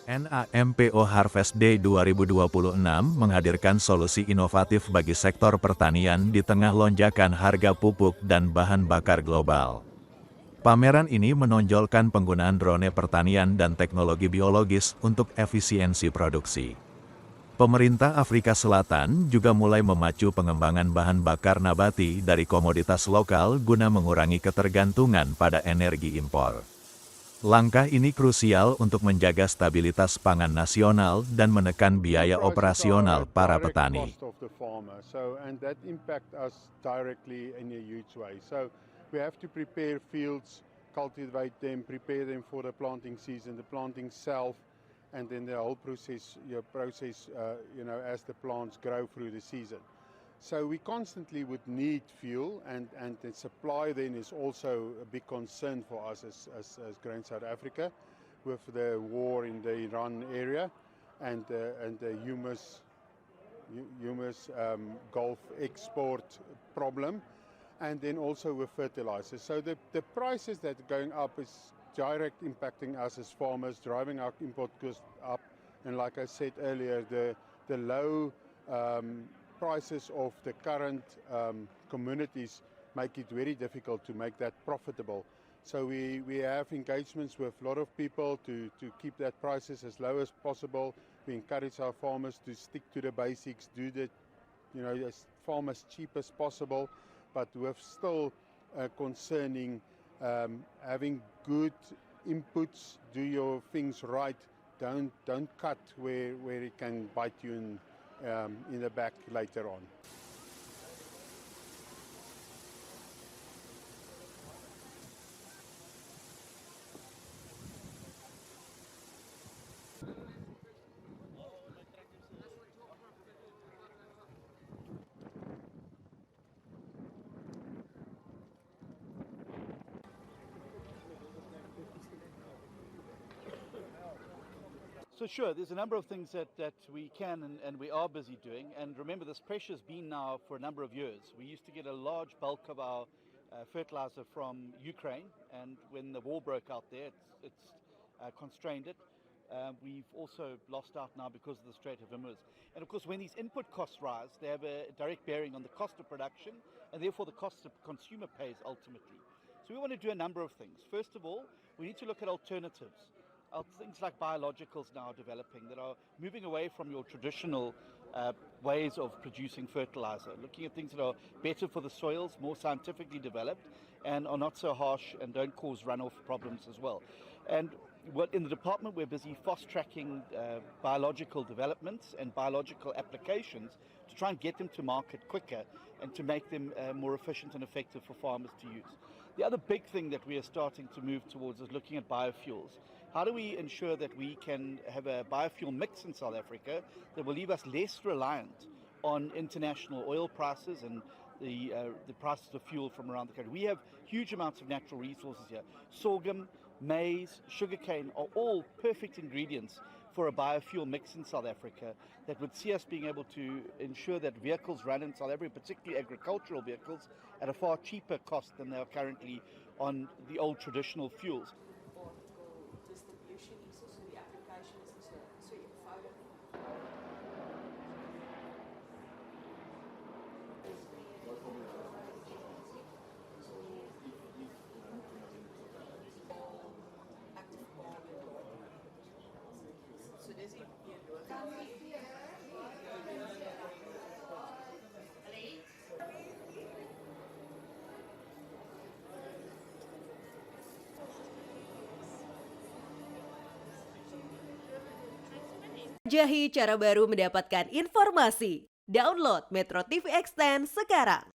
NAMPO Harvest Day 2026 menghadirkan solusi inovatif bagi sektor pertanian di tengah lonjakan harga pupuk dan bahan bakar global. Pameran ini menonjolkan penggunaan drone pertanian dan teknologi biologis untuk efisiensi produksi. Pemerintah Afrika Selatan juga mulai memacu pengembangan bahan bakar nabati dari komoditas lokal guna mengurangi ketergantungan pada energi impor. Langkah ini krusial untuk menjaga stabilitas pangan nasional dan menekan biaya operasional para petani. And that impact us directly in a huge way. So we have to prepare fields, cultivate them, prepare them for the planting season, the planting self, and then the whole process, as the plants grow through the season. So we constantly would need fuel, and the supply then is also a big concern for us as Grain South Africa, with the war in the Iran area and the humus Gulf export problem, and then also with fertilizers. So the prices that are going up is direct impacting us as farmers, driving our import costs up, and like I said earlier, the low prices of the current communities make it very difficult to make that profitable. So we have engagements with a lot of people to keep that prices as low as possible. We encourage our farmers to stick to the basics, do the farm as cheap as possible, but with still concerning having good inputs, do your things right, don't cut where it can bite you in the back later on. So sure, there's a number of things that we can and we are busy doing. And remember, this pressure's been now for a number of years. We used to get a large bulk of our fertilizer from Ukraine, and when the war broke out there, it's constrained it. We've also lost out now because of the Strait of Hormuz. And of course, when these input costs rise, they have a direct bearing on the cost of production, and therefore the cost the consumer pays ultimately. So we want to do a number of things. First of all, we need to look at alternatives. Things like biologicals now are developing that are moving away from your traditional ways of producing fertilizer, looking at things that are better for the soils, more scientifically developed, and are not so harsh and don't cause runoff problems as well. And in the department, we're busy fast-tracking biological developments and biological applications to try and get them to market quicker and to make them more efficient and effective for farmers to use. The other big thing that we are starting to move towards is looking at biofuels. How do we ensure that we can have a biofuel mix in South Africa that will leave us less reliant on international oil prices and the prices of fuel from around the country? We have huge amounts of natural resources here. Sorghum, maize, sugarcane are all perfect ingredients for a biofuel mix in South Africa that would see us being able to ensure that vehicles run in South Africa, particularly agricultural vehicles, at a far cheaper cost than they are currently on the old traditional fuels. Jahi cara baru mendapatkan informasi. Download MetroTV Extend sekarang.